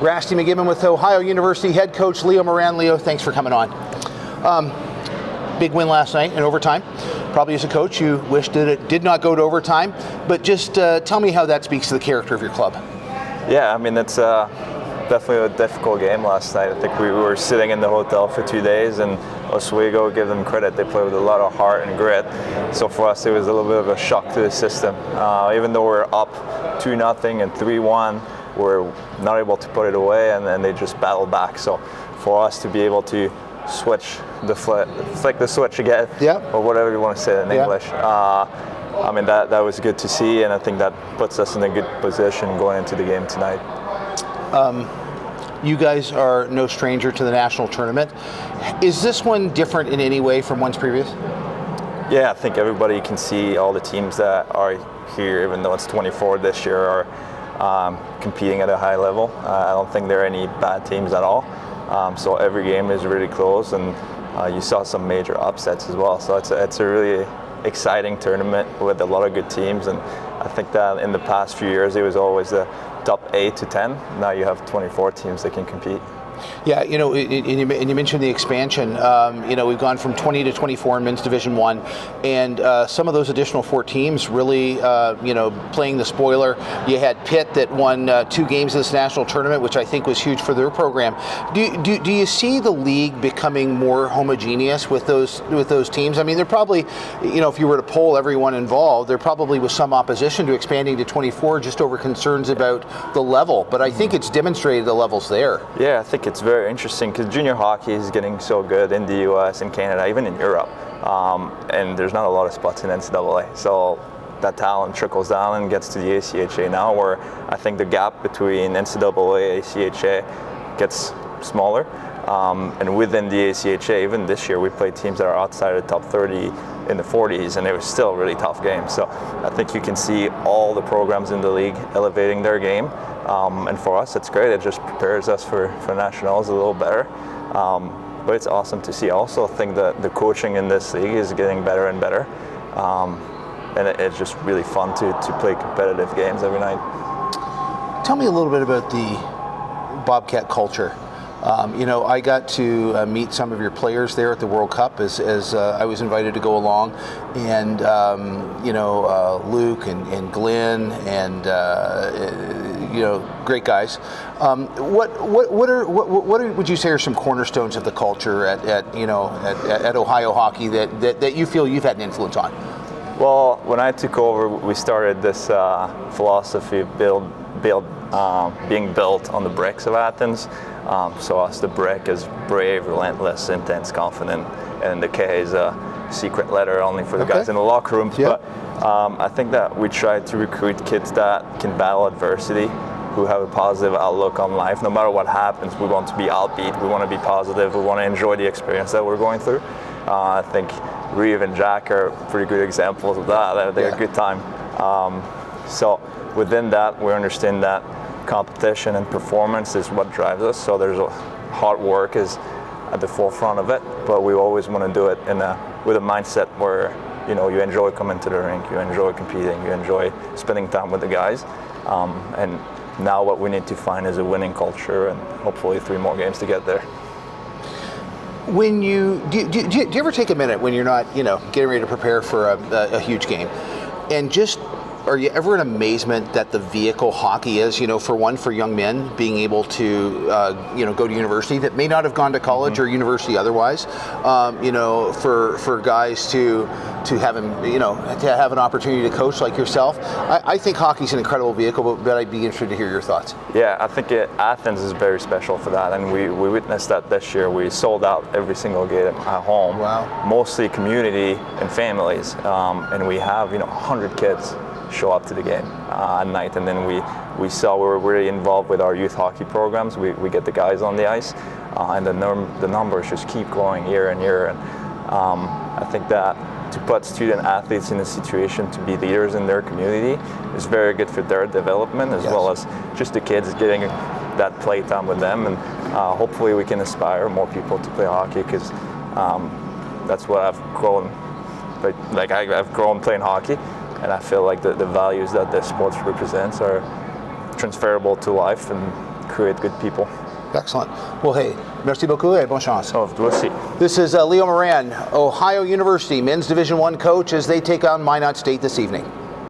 Rasty McGibbon with Ohio University head coach Lio Mauron. Lio, thanks for coming on. Big win last night in overtime. Probably as a coach, you wish that it did not go to overtime, but just tell me how that speaks to the character of your club. Yeah, I mean, it's definitely a difficult game last night. I think we were sitting in the hotel for 2 days, and Oswego, give them credit, they played with a lot of heart and grit. So for us, it was a little bit of a shock to the system. Even though we're up 2-0 and 3-1, we're not able to put it away, and then they just battled back. So for us to be able to switch the flick the switch again, or whatever you want to say in English. I mean, that was good to see, and I think that puts us in a good position going into the game tonight. You guys are no stranger to the national tournament. Is this one different in any way from ones previous? Yeah, I think everybody can see all the teams that are here, even though it's 24 this year, are competing at a high level. I don't think there are any bad teams at all. So every game is really close, and you saw some major upsets as well. So it's a really exciting tournament with a lot of good teams, and I think that in the past few years it was always the top 8 to 10. Now you have 24 teams that can compete. Yeah, you know, and you mentioned the expansion. You know, we've gone from 20 to 24 in men's Division I, and some of those additional 4 teams really, you know, playing the spoiler. You had Pitt that won 2 games of this national tournament, which I think was huge for their program. Do you see the league becoming more homogeneous with those teams? I mean, they're probably, you know, if you were to poll everyone involved, there probably was some opposition to expanding to 24 just over concerns about the level. But I think it's demonstrated the level's there. Yeah, I think it's very interesting because junior hockey is getting so good in the US and Canada, even in Europe, and there's not a lot of spots in NCAA. So that talent trickles down and gets to the ACHA now, where I think the gap between NCAA and ACHA gets smaller. And within the ACHA, even this year, we played teams that are outside of the top 30 in the 40s, and it was still a really tough game. So I think you can see all the programs in the league elevating their game. And for us, it's great. It just prepares us for nationals a little better. But it's awesome to see. I also think that the coaching in this league is getting better and better. And it's just really fun to play competitive games every night. Tell me a little bit about the Bobcat culture. You know, I got to meet some of your players there at the World Cup as I was invited to go along, and you know, Luke and Glenn and you know, great guys. What would you say are some cornerstones of the culture at Ohio hockey that you feel you've had an influence on? Well, when I took over, we started this philosophy of being built on the bricks of Athens. So us, the brick is brave, relentless, intense, confident, and the K is a secret letter only for the guys in the locker room. Yeah. But I think that we try to recruit kids that can battle adversity, who have a positive outlook on life. No matter what happens, we want to be upbeat, we want to be positive, we want to enjoy the experience that we're going through. I think Reeve and Jack are pretty good examples of that. They're a good time. So within that, we understand that competition and performance is what drives us. So there's hard work is at the forefront of it, but we always want to do it with a mindset where, you know, you enjoy coming to the rink, you enjoy competing, you enjoy spending time with the guys. And now what we need to find is a winning culture, and hopefully 3 more games to get there. When do you ever take a minute when you're not, you know, getting ready to prepare for a huge game, and just, are you ever in amazement that the vehicle hockey is, you know, for young men being able to, you know, go to university that may not have gone to college or university otherwise, you know, for guys to have an opportunity to coach like yourself? I think hockey's an incredible vehicle, but I'd be interested to hear your thoughts. Yeah, I think Athens is very special for that, and we witnessed that this year. We sold out every single game at home. Wow. Mostly community and families, and we have, you know, 100 kids show up to the game at night, and then we saw we were really involved with our youth hockey programs. We get the guys on the ice, and the numbers just keep growing year and year. And I think that to put student athletes in a situation to be leaders in their community is very good for their development, as well as just the kids getting that play time with them. And hopefully we can inspire more people to play hockey, because that's what I've grown. Like I've grown playing hockey. And I feel like the values that the sports represents are transferable to life, and create good people. Excellent. Well, hey, merci beaucoup et bonne chance. Oh, we'll see. This is Lio Mauron, Ohio University men's Division I coach as they take on Minot State this evening.